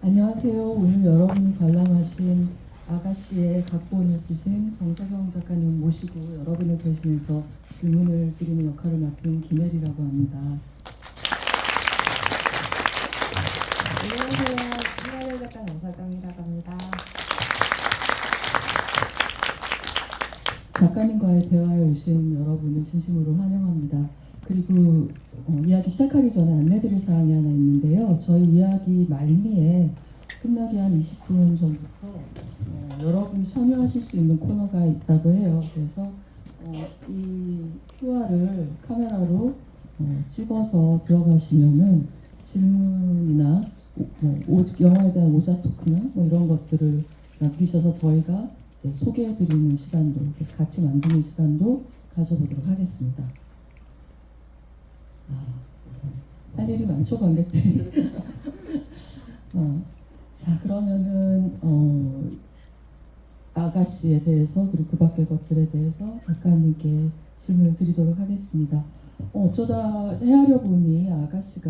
안녕하세요. 오늘 여러분이 관람하신 아가씨의 각본을 쓰신 정석영 작가님 모시고 여러분을 대신해서 질문을 드리는 역할을 맡은 김혜리라고 합니다. 안녕하세요. 신하일 작가 정석영이라고 합니다. 작가님과의 대화에 오신 여러분을 진심으로 환영합니다. 그리고 이야기 시작하기 전에 안내드릴 사항이 하나 있는데요. 저희 이야기 말미에 끝나기 한 20분 전부터 여러분이 참여하실 수 있는 코너가 있다고 해요. 그래서 이 QR을 카메라로 찍어서 들어가시면은 질문이나 영화에 대한 오자 토크나 이런 것들을 남기셔서 저희가 소개해드리는 시간도 같이 만드는 시간도 가져보도록 하겠습니다. 할 일이 많죠, 관객들이. 자, 그러면은 아가씨에 대해서 그리고 그 밖의 것들에 대해서 작가님께 질문을 드리도록 하겠습니다. 어쩌다 헤아려 보니 아가씨가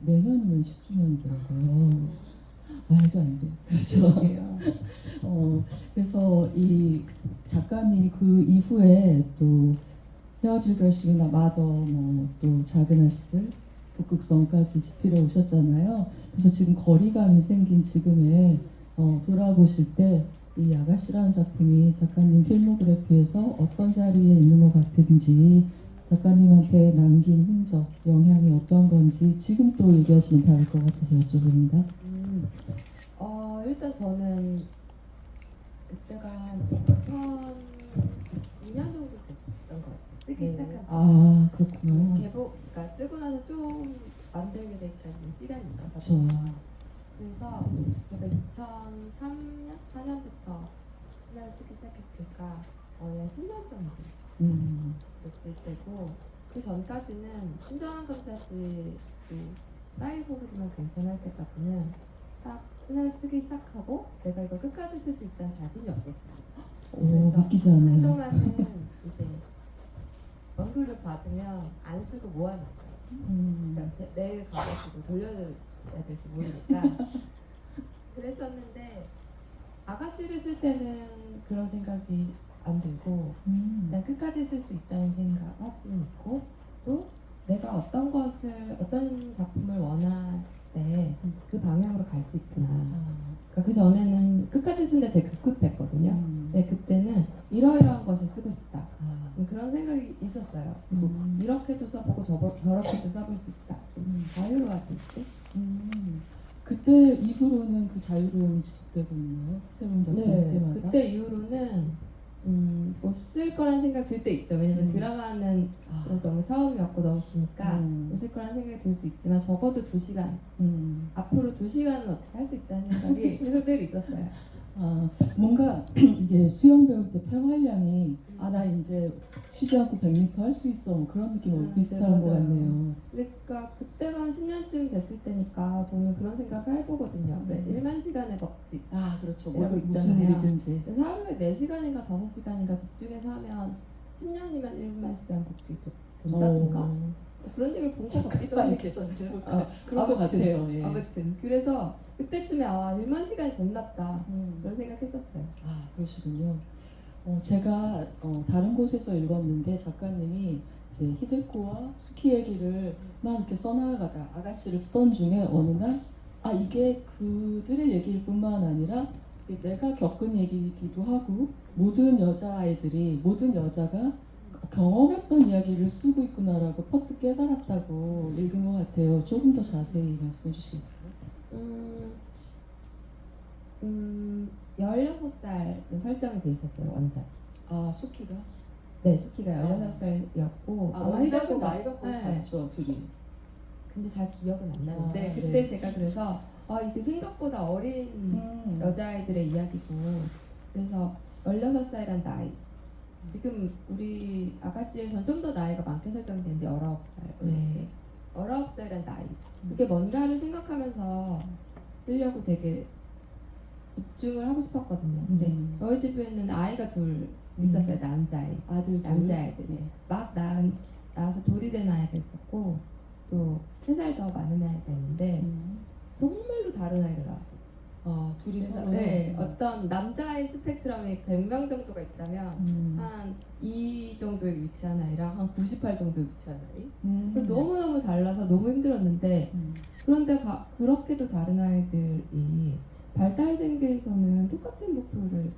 내년이면 10주년이더라고요. 말도 안 돼. 그래서 이 작가님이 그 이후에 또 헤어질 결심이나 마더 또 작은 아씨들 북극성까지 집필해 오셨잖아요. 그래서 지금 거리감이 생긴 지금에 돌아보실 때 이 아가씨라는 작품이 작가님 필모그래피에서 어떤 자리에 있는 것 같은지, 작가님한테 남긴 흔적, 영향이 어떤 건지 지금 또 얘기하시면 다를 것 같아서 여쭤봅니다. 일단 저는 그때가 2002년 정도 됐던 것 같아요. 쓰기 시작한 아, 그렇구나. 그러니까 쓰고 나서 좀 만들게 되기까지 시간이 있어서. 그렇죠. 그래서 제가 2003년, 4년부터 신화를 쓰기 시작했으니까 약 10년 정도 됐을 때고, 그 전까지는 친절한 검사씨 사이보그지만 괜찮을 때까지는 딱 신화를 쓰기 시작하고 내가 이걸 끝까지 쓸 수 있다는 자신이 없었어요. 믿기지 않아요. 한동안은 이제 원글을 받으면 안 쓰고 모아놨어요. 그러니까 내일 가가지고 돌려야 될지 모르니까 그랬었는데, 아가씨를 쓸 때는 그런 생각이 안 들고 난 끝까지 쓸 수 있다는 생각, 확신이 있고, 또 내가 어떤 작품을 원할 때 그 방향으로 갈 수 있구나. 그러니까 그 전에는 끝까지 쓰는데 되게 급급했거든요. 근데 그때는 이러이러한 것을 쓰고 싶다. 그런 생각이 있었어요. 이렇게도 써보고 저렇게도 써볼 수 있다. 자유로웠을 때. 그때 이후로는 그 자유로움이 지속되고 있나요? 새로운 작품 때마다? 그때 이후로는 못 쓸 거란 생각 들 때 있죠. 왜냐면 드라마는 너무 처음이었고 너무 기니까 못 쓸 거란 생각이 들 수 있지만, 적어도 2시간 앞으로 2시간은 어떻게 할 수 있다는 생각이 계속 늘 있었어요. 뭔가 이게 수영 배울 때 폐활량이 나 이제 쉬지 않고 100m 할 수 있어 그런 느낌하고 비슷한 것 같네요. 그러니까 그때가 한 10년쯤 됐을 때니까 저는 그런 생각을 해보거든요. 1만 시간의 법칙. 그렇죠. 있잖아요. 무슨 일이든지. 그래서 하루에 4시간인가 5시간인가 집중해서 하면 10년이면 1만 시간 법칙이 된다든가 그런 얘기를 본 것 같기도 하고. 계산을 해볼까? 그런 것 같아요. 예. 아무튼 그래서 그때쯤에 1만 시간이 됐나보다 그런 생각했었어요. 그러시군요. 제가 다른 곳에서 읽었는데 작가님이 이제 히데코와 수키 얘기를 막 이렇게 써나가다 아가씨를 쓰던 중에 어느 날 이게 그들의 얘기일 뿐만 아니라 내가 겪은 얘기이기도 하고 모든 여자아이들이, 모든 여자가 경험했던 이야기를 쓰고 있구나라고 퍼뜩 깨달았다고 읽은 것 같아요. 조금 더 자세히 말씀해 주시겠어요? 16살로 설정이 돼 있었어요, 원작. 수키가? 네, 수키가 16살이었고 원작은 나이가 거의 같죠, 둘이. 근데 잘 기억은 안 나는데 그때 네. 제가 그래서 이게 생각보다 어린 여자아이들의 이야기고, 그래서 16살이란 나이, 지금 우리 아가씨에선 좀 더 나이가 많게 설정되는데 19살. 네. 19살이란 나이, 그게 뭔가를 생각하면서 쓰려고 되게 집중을 하고 싶었거든요. 근데 저희 집에는 아이가 둘 있었어요. 남자아이. 남자아이들이 막 낳아서 돌이 된 아이가 있었고, 또 3살 더 많은 아이가 있는데 정말로 다른 아이를 낳았어요. 둘이 그래서 서로 네, 어떤 남자의 스펙트럼이 100명 정도가 있다면 음. 한 2 정도에 위치한 아이랑 한 98 정도에 위치한 아이. 음. 너무너무 달라서 너무 힘들었는데 그런데 그렇게도 다른 아이들이 발달된 게에서는 똑같은 목표를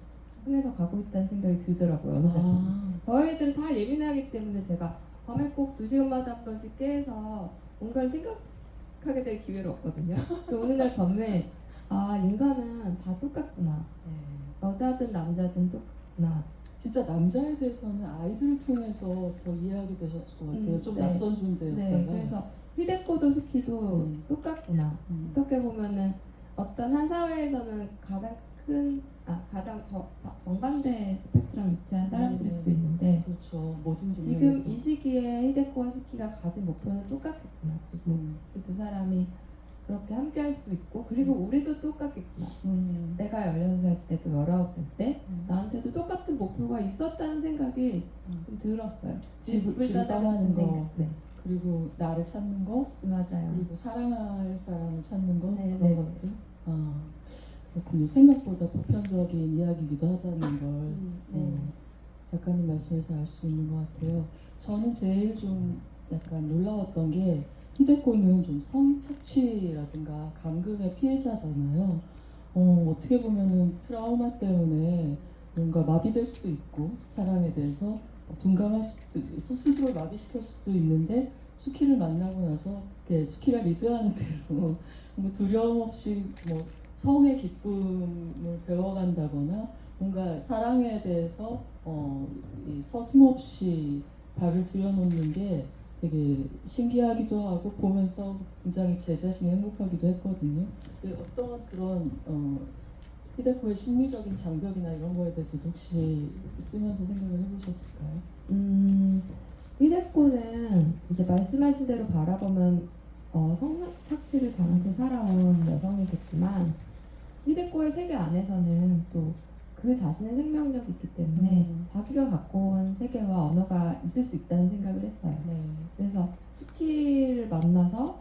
향해서 가고 있다는 생각이 들더라고요. 어느 날. 저희들은 다 예민하기 때문에 제가 밤에 꼭 2시간마다 한 번씩 깨서 뭔가를 생각하게 될 기회를 얻거든요. 그 어느 날 밤에 인간은 다 똑같구나. 네. 여자든 남자든 똑같구나. 진짜 남자에 대해서는 아이들을 통해서 더 이해하게 되셨을 것 같아요. 좀 네. 낯선 존재였다가. 네, 그래서 히데코도 스키도 똑같구나. 어떻게 보면은 어떤 한 사회에서는 가장 큰, 가장 정반대 스펙트럼 위치한 사람들일 수도 있는데 그렇죠. 모든 지금 측면에서. 이 시기에 히데코와 스키가 가진 목표는 똑같겠구나. 그리고 그 두 사람이 그렇게 함께 할 수도 있고 그리고 우리도 똑같겠구나. 내가 16살 때도 19살 때 나한테도 똑같은 목표가 있었다는 생각이 좀 들었어요. 집을 떠나는 거, 네. 그리고 나를 찾는 거, 맞아요. 그리고 사랑할 사람을 찾는 거, 네, 그런 네. 것들. 그렇군요. 생각보다 보편적인 이야기이기도 하다는 걸 네. 작가님 말씀에서 알 수 있는 것 같아요. 저는 제일 좀 약간 놀라웠던 게 히데코는 좀 성착취라든가 감금의 피해자잖아요. 어떻게 보면은 트라우마 때문에 뭔가 마비될 수도 있고 사랑에 대해서 둔감할 수도 스스로 마비시킬 수도 있는데 수키를 만나고 나서 수키가 리드하는 대로 뭐 두려움 없이 뭐 성의 기쁨을 배워간다거나 뭔가 사랑에 대해서 이 서슴없이 발을 들여놓는 게 되게 신기하기도 하고 보면서 굉장히 제 자신이 행복하기도 했거든요. 어떤 그런 히데코의 심리적인 장벽이나 이런 거에 대해서도 혹시 쓰면서 생각을 해보셨을까요? 히데코는 이제 말씀하신 대로 바라보면 성착취를 당한 채 살아온 여성이겠지만 히데코의 세계 안에서는 또 그 자신의 생명력이 있기 때문에 자기가 갖고 온 세계와 언어가 있을 수 있다는 생각을 했어요. 네. 그래서 스키를 만나서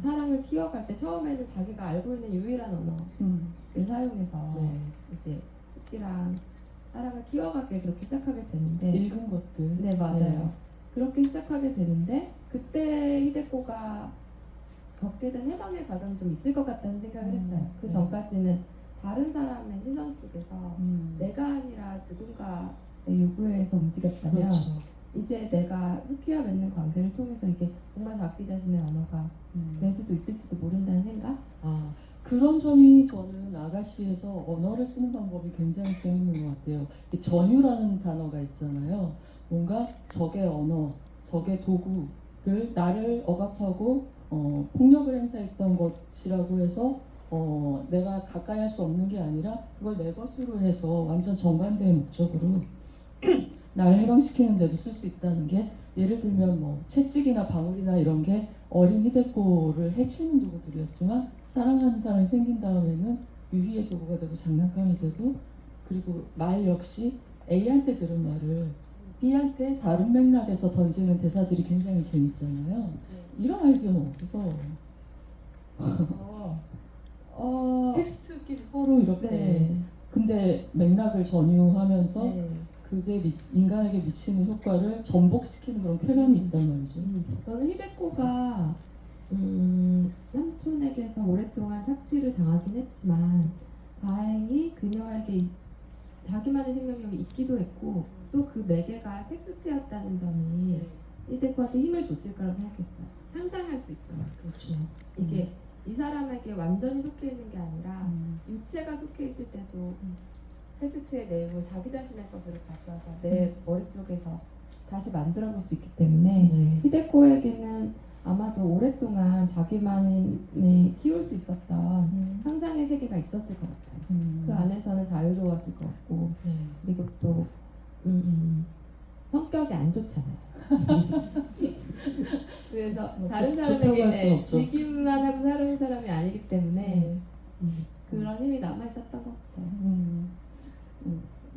사랑을 키워갈 때 처음에는 자기가 알고 있는 유일한 언어를 사용해서 네. 이제 스키랑 사랑을 키워가게 그렇게 시작하게 되는데 읽은 것들. 네, 맞아요. 그렇게 시작하게 되는데 그때 히데코가 겪게 된 해방의 과정이 좀 있을 것 같다는 생각을 했어요. 그 전까지는 다른 사람의 시선 속에서 내가 아니라 누군가의 요구에서 움직였다면 그렇죠. 이제 내가 스키와 맺는 관계를 통해서 이게 정말 자기 자신의 언어가 될 수도 있을지도 모른다는 생각? 그런 점이 저는 아가씨에서 언어를 쓰는 방법이 굉장히 재밌는 것 같아요. 이 전유라는 단어가 있잖아요. 뭔가 적의 언어, 적의 도구를 나를 억압하고 폭력을 행사했던 것이라고 해서 내가 가까이 할 수 없는 게 아니라 그걸 내 것으로 해서 완전 정반대의 목적으로 나를 해방시키는 데도 쓸 수 있다는 게 예를 들면 뭐 채찍이나 방울이나 이런 게 어린 히데코를 해치는 도구들이었지만 사랑하는 사람이 생긴 다음에는 유희의 도구가 되고 장난감이 되고 그리고 말 역시 A한테 들은 말을 B한테 다른 맥락에서 던지는 대사들이 굉장히 재밌잖아요. 이런 아이디어는 어디서? 텍스트끼리 서로 이렇게 네. 근데 맥락을 전유하면서 네. 그게 인간에게 미치는 효과를 전복시키는 그런 쾌감이 있단 말이죠. 저는 히데코가 삼촌에게서 오랫동안 착취를 당하긴 했지만 다행히 그녀에게 자기만의 생명력이 있기도 했고 또 그 매개가 텍스트였다는 점이 히데코한테 힘을 줬을 거라고 생각했어요. 상상할 수 있잖아. 그렇죠. 이게 이 사람에게 완전히 속해 있는 게 아니라 유체가 속해 있을 때도 텍스트의 내용을 자기 자신의 것으로 가져와서 내 머릿속에서 다시 만들어 볼 수 있기 때문에 히데코에게는 아마도 오랫동안 자기만이 키울 수 있었던 상상의 세계가 있었을 것 같아요. 그 안에서는 자유로웠을 것 같고 그리고 또 성격이 안 좋잖아요. 그래서 뭐 다른 좋다고 할 순 사람에게 없죠. 지기만 하고 살아온 사람이 아니기 때문에 그런 힘이 남아있었던 것 같아요.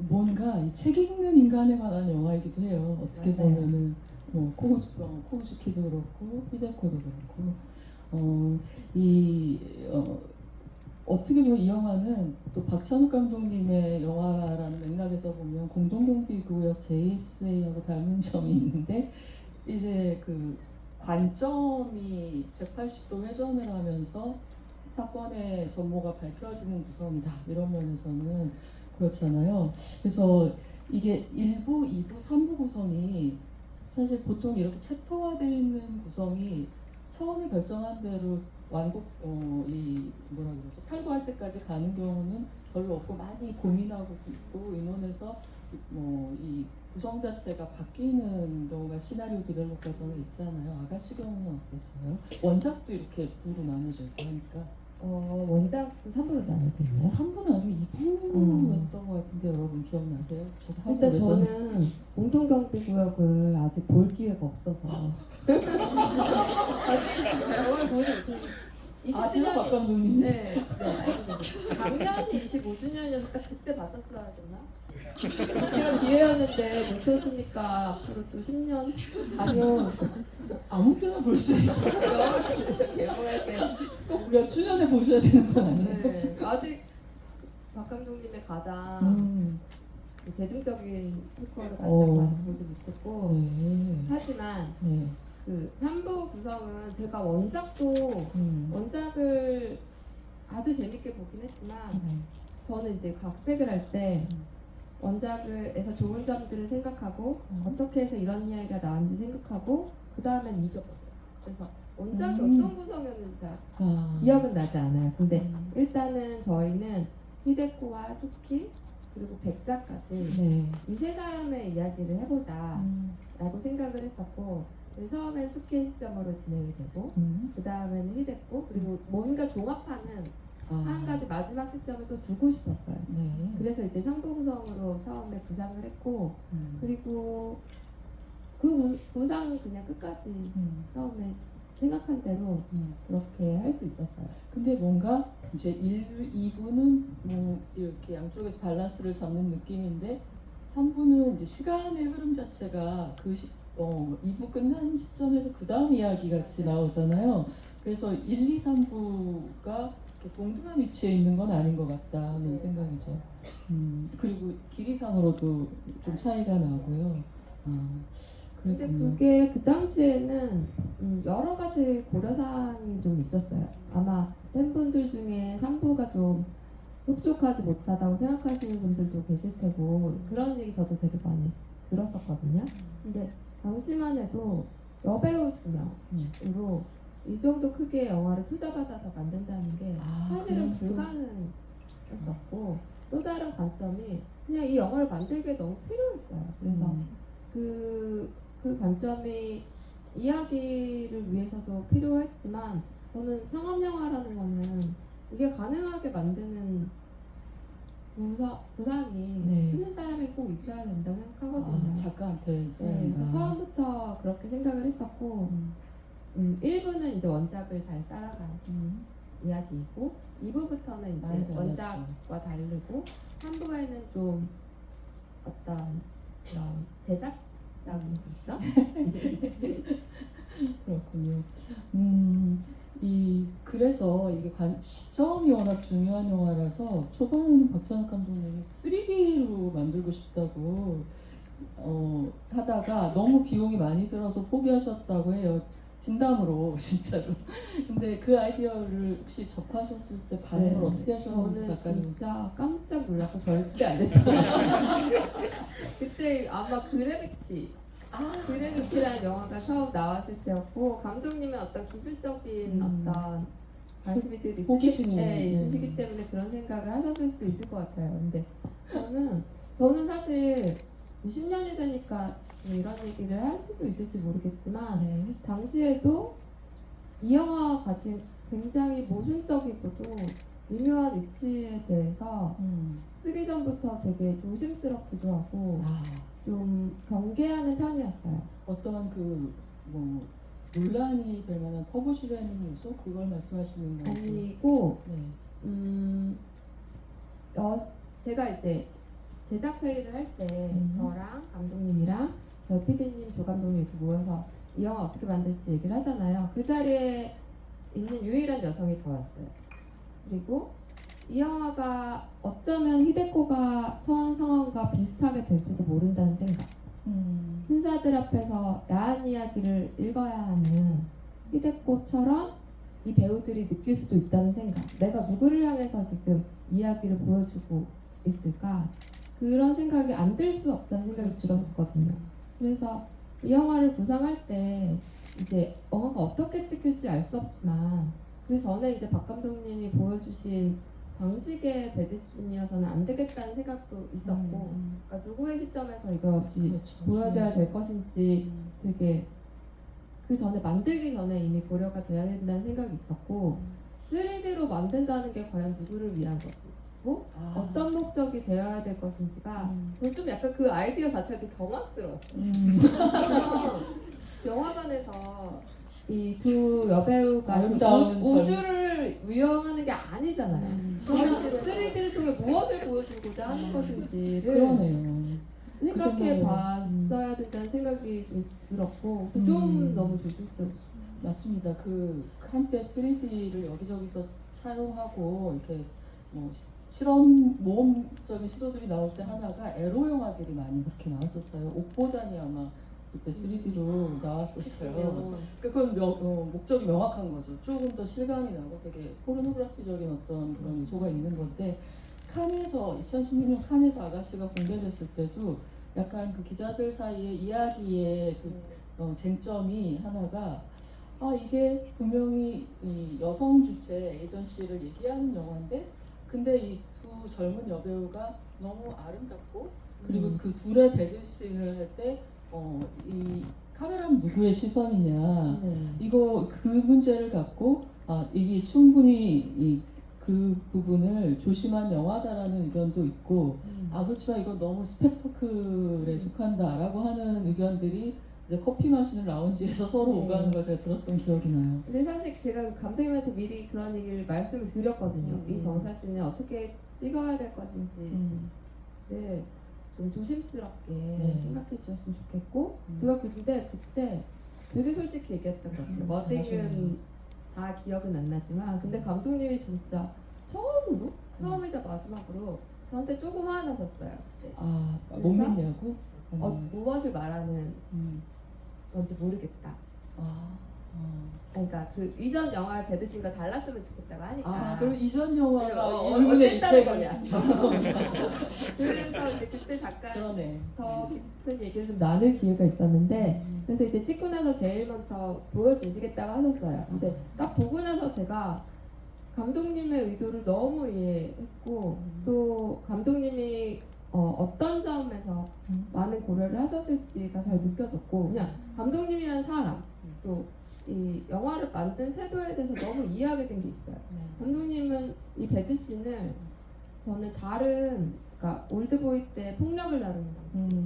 뭔가 이 책 읽는 인간에 관한 영화이기도 해요. 어떻게 맞아요. 보면은 뭐 코우즈키도 그렇고 히데코도 그렇고 어떻게 보면 이 영화는 또 박찬욱 감독님의 영화라는 맥락에서 보면 공동경비구역 JSA하고 닮은 점이 있는데 이제 그 관점이 180도 회전을 하면서 사건의 전모가 밝혀지는 구성이다 이런 면에서는 그렇잖아요. 그래서 이게 1부, 2부, 3부 구성이 사실 보통 이렇게 챕터화되어 있는 구성이 처음에 결정한 대로 이 뭐라 그러죠? 탈거할 때까지 가는 경우는 별로 없고 많이 고민하고 있고 의논해서 이 구성 자체가 바뀌는 경우가 시나리오 디벨롭 과정에 있잖아요. 아가씨 경우는 어땠어요? 원작도 이렇게 부로 나눠져 있고 하니까 원작도 3부로 나눠져 있나요? 3부는 아니고 2부였던 것 같은데 여러분 기억나세요? 저도 일단 한국에서 저는 공동경비구역을 아직 볼 기회가 없어서 영화를 보지 못했어요. 아시는 박 감독님? 네, 작년이 25주년이어서 딱 그때 봤었어야 되나? 10년 뒤에였는데 놓쳤으니까 앞으로 또 10년 아니요. 아무 때나 볼 수 있어요. 영화 개봉할 때 꼭 몇 주년에 보셔야 되는 건 아니에요? 네, 아직 박 감독님의 가장 대중적인 토크를 가장 보지 못했고 네. 하지만 네. 그 3부 구성은 제가 원작을 아주 재밌게 보긴 했지만 저는 이제 각색을 할 때 원작에서 좋은 점들을 생각하고 어떻게 해서 이런 이야기가 나왔는지 생각하고 그 다음엔 잊어버려요. 그래서 원작이 어떤 구성이었는지 잘 기억은 나지 않아요. 근데 일단은 저희는 히데코와 수키 그리고 백자까지 이 세 사람의 이야기를 해보자 라고 생각을 했었고 처음엔 수키의 시점으로 진행이 되고 그 다음에는 히데코 그리고 뭔가 종합하는 한 가지 마지막 시점을 또 두고 싶었어요. 그래서 이제 3부 구성으로 처음에 구상을 했고 그리고 그 구상은 그냥 끝까지 처음에 생각한 대로 그렇게 할 수 있었어요. 근데 뭔가 이제 2부는 뭐 이렇게 양쪽에서 밸런스를 잡는 느낌인데 3부는 이제 시간의 흐름 자체가 2부 끝난 시점에서 그 다음 이야기 같이 나오잖아요. 그래서 1, 2, 3부가 동등한 위치에 있는 건 아닌 것 같다는 생각이죠. 그리고 길이상으로도 좀 차이가 나고요. 근데 그게 그 당시에는 여러 가지 고려사항이 좀 있었어요. 아마 팬분들 중에 3부가 좀 흡족하지 못하다고 생각하시는 분들도 계실 테고 그런 얘기 저도 되게 많이 들었었거든요. 근데 당시만 해도 여배우 2명으로 이 정도 크기의 영화를 투자받아서 만든다는 게 사실은 불가능했었고 또 다른 관점이 그냥 이 영화를 만들기에 너무 필요했어요. 그래서 그 관점이 이야기를 위해서도 필요했지만 저는 상업영화라는 거는 이게 가능하게 만드는 부상이 쓰는 사람이 꼭 있어야 된다고 생각하거든요. 작가한테 있어야 네, 된다. 처음부터 그렇게 생각을 했었고 1부는 이제 원작을 잘 따라가는 이야기이고 2부부터는 이제 원작과 다르고 3부에는 좀 어떤 그런 제작적인 있죠? 그렇군요. 그래서 이게 시점이 워낙 중요한 영화라서 초반에는 박찬욱 감독님이 3D로 만들고 싶다고 하다가 너무 비용이 많이 들어서 포기하셨다고 해요. 진담으로 진짜로. 근데 그 아이디어를 혹시 접하셨을 때 반응을 어떻게 하셨는지 저는 작가님? 진짜 깜짝 놀라서 절대 안 했어요. 그때 아마 그래비티라는 영화가 처음 나왔을 때였고 감독님은 어떤 기술적인 어떤 관심이 호기심이 있으시기 때문에 그런 생각을 하셨을 수도 있을 것 같아요. 근데 저는 사실 20년이 되니까 이런 얘기를 할 수도 있을지 모르겠지만 당시에도 이 영화가 가진 굉장히 모순적이고도 미묘한 위치에 대해서 쓰기 전부터 되게 조심스럽기도 하고 좀 경계하는 편이었어요. 어떠한 논란이 될 만한 터부시되는 요소? 그걸 말씀하시는 거죠? 아니고 제가 이제 제작 회의를 할 때 저랑 감독님이랑 저희 PD님, 조 감독님 이렇게 모여서 이 영화 어떻게 만들지 얘기를 하잖아요. 그 자리에 있는 유일한 여성이 저였어요. 그리고 이 영화가 어쩌면 히데코가 처한 상황과 비슷하게 될지도 모른다는 생각. 신사들 앞에서 야한 이야기를 읽어야 하는 히데코처럼 이 배우들이 느낄 수도 있다는 생각. 내가 누구를 향해서 지금 이야기를 보여주고 있을까? 그런 생각이 안 들 수 없다는 생각이 들었거든요. 그래서 이 영화를 구상할 때 이제 영화가 어떻게 찍힐지 알 수 없지만 그 전에 이제 박 감독님이 보여주신 방식의 배드신이어서는 안 되겠다는 생각도 있었고, 그러니까 누구의 시점에서 이것이 그렇죠. 보여줘야 될 것인지 되게 그 전에 만들기 전에 이미 고려가 돼야 된다는 생각이 있었고, 3D로 만든다는 게 과연 누구를 위한 것이고 어떤 목적이 되어야 될 것인지가 저는 좀 약간 그 아이디어 자체가 되게 경악스러웠어요. 그래서 영화관에서 이 두 여배우가 지금 아름다운 우주를 위험하는 게 아니잖아요. 그러면 3D를 통해 무엇을 보여주고자 하는 것인지를 그러네요. 생각해 그 봤어야 된다는 생각이 좀 들었고 그래서 좀 너무 조심스러웠어요. 맞습니다. 그 한때 3D를 여기저기서 사용하고 이렇게 뭐 실험 모험적인 시도들이 나올 때 하나가 에로 영화들이 많이 그렇게 나왔었어요. 옥보단이 아마 그때 3D로 나왔었어요. 그건 목적이 명확한 거죠. 조금 더 실감이 나고 되게 포르노그래피적인 어떤 그런 요소가 있는 건데, 칸에서 2016년 칸에서 아가씨가 공개됐을 때도 약간 그 기자들 사이에 이야기의 그 쟁점이 하나가 이게 분명히 이 여성 주체 에이전시를 얘기하는 영화인데, 근데 이 두 젊은 여배우가 너무 아름답고, 그리고 그 둘의 배드신을 할 때 이 카메라는 누구의 시선이냐, 이거 그 문제를 갖고 이게 충분히 그 부분을 조심한 영화다라는 의견도 있고, 그렇지만 이거 너무 스펙터클에 속한다라고 하는 의견들이 이제 커피 마시는 라운지에서 서로 오가는 걸 제가 들었던 기억이 나요. 근데 사실 제가 감독님한테 미리 그런 얘기를 말씀을 드렸거든요. 이 정사 씨는 어떻게 찍어야 될 것인지를 좀 조심스럽게 생각해 주셨으면 좋겠고, 제가 근데 그때 되게 솔직히 얘기했던 것 같아요. 워딩은 다 기억은 안 나지만, 근데 감독님이 진짜 처음이자 마지막으로 저한테 조금 화나셨어요. 그때. 못 믿냐고? 무엇을 말하는 건지 모르겠다. 그러니까 그 이전 영화의 배드신과 달랐으면 좋겠다고 하니까. 그럼 이전 영화가 어땠다는 거냐. 그래서 이제 그때 잠깐 그러네. 더 깊은 얘기를 좀 나눌 기회가 있었는데, 그래서 이제 찍고 나서 제일 먼저 보여주시겠다고 하셨어요. 근데 딱 보고 나서 제가 감독님의 의도를 너무 이해했고, 또 감독님이 어떤 점에서 많은 고려를 하셨을지가 잘 느껴졌고, 그냥 감독님이란 사람, 또 이 영화를 만든 태도에 대해서 너무 이해하게 된 게 있어요. 감독님은 이 배드신을 저는 그러니까 올드보이 때 폭력을 다루는 방식,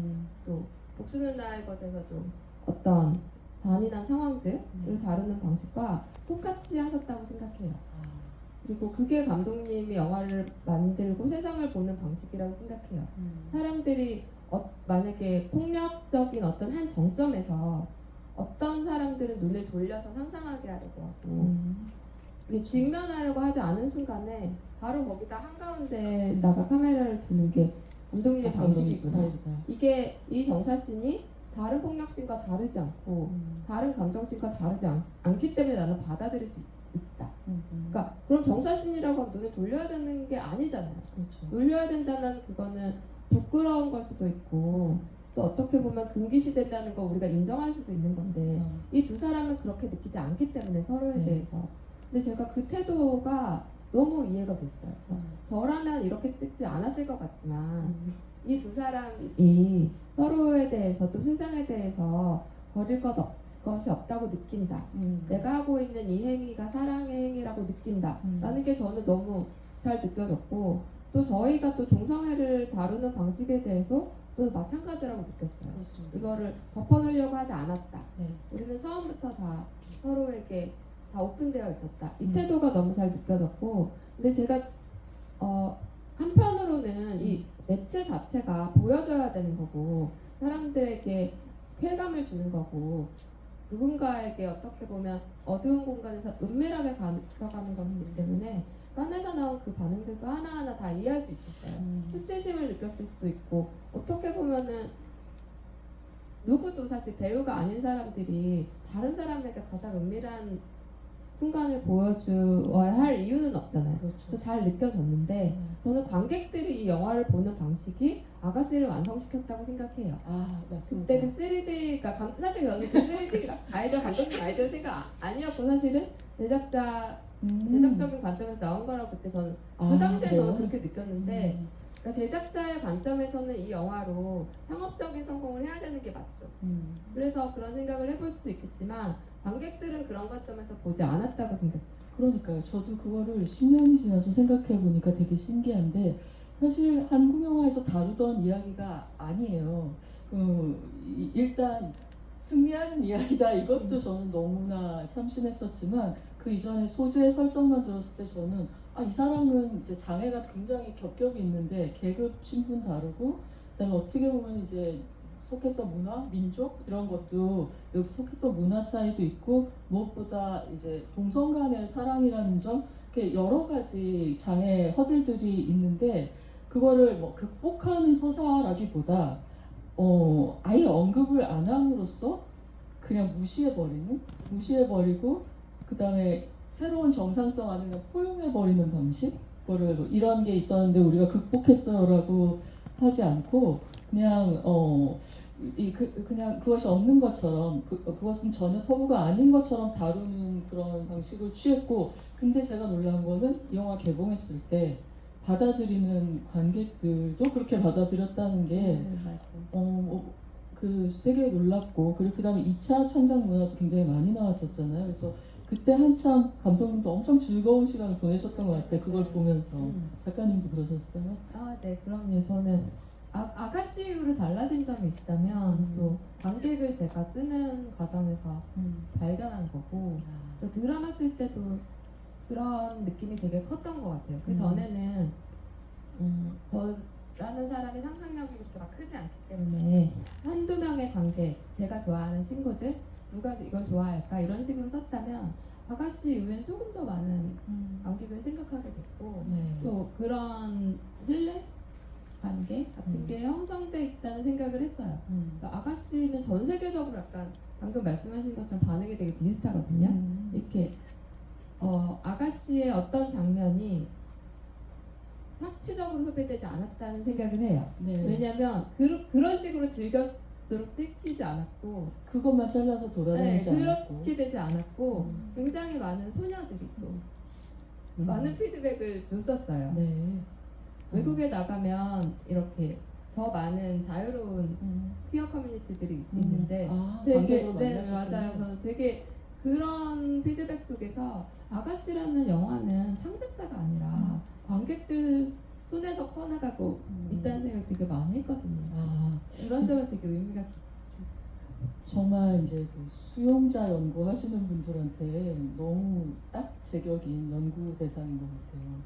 또 복수는 나의 것에서 좀 어떤 잔인한 상황들을 다루는 방식과 똑같이 하셨다고 생각해요. 그리고 그게 감독님이 영화를 만들고 세상을 보는 방식이라고 생각해요. 사람들이 만약에 폭력적인 어떤 한 정점에서 어떤 사람들은 눈을 돌려서 상상하게 하려고 하고 직면하려고 하지 않은 순간에 바로 거기다 한가운데다가 카메라를 두는 게 감독님의 방식이구나. 이게 이 정사씬이 다른 폭력씬과 다르지 않고 다른 감정씬과 다르지 않기 때문에 나는 받아들일 수 있다. 그러니까 그럼 정사씬이라고 하면 눈을 돌려야 되는 게 아니잖아요. 그렇죠. 돌려야 된다면 그거는 부끄러운 걸 수도 있고, 또 어떻게 보면 금기시된다는 거 우리가 인정할 수도 있는 건데, 이 두 사람은 그렇게 느끼지 않기 때문에 서로에 대해서. 근데 제가 그 태도가 너무 이해가 됐어요. 저라면 이렇게 찍지 않았을 것 같지만 이 두 사람이 서로에 대해서 또 세상에 대해서 버릴 것이 없다고 느낀다. 내가 하고 있는 이 행위가 사랑의 행위라고 느낀다. 라는 게 저는 너무 잘 느껴졌고, 또 저희가 또 동성애를 다루는 방식에 대해서 또 마찬가지라고 느꼈어요. 그렇습니다. 이거를 덮어놓으려고 하지 않았다. 네. 우리는 처음부터 다 서로에게 다 오픈되어 있었다. 이 태도가 너무 잘 느껴졌고, 근데 제가 한편으로는 이 매체 자체가 보여줘야 되는 거고, 사람들에게 쾌감을 주는 거고, 누군가에게 어떻게 보면 어두운 공간에서 은밀하게 들어가는 것이기 때문에 깐에서 나온 그 반응들도 하나하나 다 이해할 수 있었어요. 수치심을 느꼈을 수도 있고, 어떻게 보면은 누구도 사실 배우가 아닌 사람들이 다른 사람에게 가장 은밀한 순간을 보여주어야 할 이유는 없잖아요. 그렇죠. 그래서 잘 느껴졌는데 저는 관객들이 이 영화를 보는 방식이 아가씨를 완성시켰다고 생각해요. 아, 맞습니다. 그때 그 3D가 사실 저는 그 3D가 아이디어 감독님 아이디어 생각 아니었고 사실은 제작적인 관점에서 나온 거라고 그때 저는 그 당시에 저는 그렇게 느꼈는데 그러니까 제작자의 관점에서는 이 영화로 상업적인 성공을 해야 되는 게 맞죠. 그래서 그런 생각을 해볼 수도 있겠지만 관객들은 그런 관점에서 보지 않았다고 생각해요. 그러니까요. 저도 그거를 10년이 지나서 생각해 보니까 되게 신기한데 사실 한국 영화에서 다루던 이야기가 아니에요. 일단 승리하는 이야기다 이것도 저는 너무나 참신했었지만 그 이전에 소재 설정만 들었을 때 저는 이 사람은 이제 장애가 굉장히 겹겹이 있는데 계급 신분 다르고 그다음에 어떻게 보면 이제 속했던 문화, 민족 이런 것도 여기 속했던 문화 차이도 있고 무엇보다 이제 동성 간의 사랑이라는 점 이렇게 여러 가지 장애 허들들이 있는데 그거를 뭐 극복하는 서사라기보다 아예 언급을 안 함으로써 그냥 무시해버리고 그 다음에 새로운 정상성 안에 그냥 포용해버리는 방식 그거를 뭐 이런 게 있었는데 우리가 극복했어요라고 하지 않고 그냥 그냥 그것이 없는 것처럼 그것은 전혀 터부가 아닌 것처럼 다루는 그런 방식을 취했고 근데 제가 놀란 거는 이 영화 개봉했을 때 받아들이는 관객들도 그렇게 받아들였다는 게 그 되게 놀랍고 그리고 그 다음에 2차 창작 문화도 굉장히 많이 나왔었잖아요. 그래서 그때 한참 감독님도 엄청 즐거운 시간을 보내셨던 것 같아요. 그걸 보면서 작가님도 그러셨어요? 네, 그럼요. 저는 아가씨 이후로 달라진 점이 있다면 또 관객을 제가 쓰는 과정에서 발견한 거고 또 드라마 쓸 때도 그런 느낌이 되게 컸던 것 같아요. 그 전에는 저라는 사람의 상상력이 그렇게 막 크지 않기 때문에 한두 명의 관객, 제가 좋아하는 친구들 누가 이걸 좋아할까 이런 식으로 썼다면 아가씨 이후엔 조금 더 많은 관객을 생각하게 됐고 또 그런 신뢰 관계 같은 게 형성돼 있다는 생각을 했어요. 그러니까 아가씨는 전 세계적으로 약간 방금 말씀하신 것처럼 반응이 되게 비슷하거든요. 이렇게 아가씨의 어떤 장면이 착취적으로 소비되지 않았다는 생각을 해요. 네. 왜냐하면 그런 식으로 즐겼도록 찍히지 않았고 그것만 잘라서 돌아다니지 않았고 그렇게 되지 않았고 굉장히 많은 소녀들이 또 많은 피드백을 줬었어요. 외국에 나가면 이렇게 더 많은 자유로운 퀴어 커뮤니티들이 있는데 되게 맞아요. 저는 되게 그런 피드백 속에서 아가씨라는 영화는 창작자가 아니라 관객들 손에서 커나가고 있다는 생각을 되게 많이 했거든요. 이런 점에서 되게 의미가 정말 이제 그 수용자 연구하시는 분들한테 너무 딱 제격인 연구 대상인 것 같아요.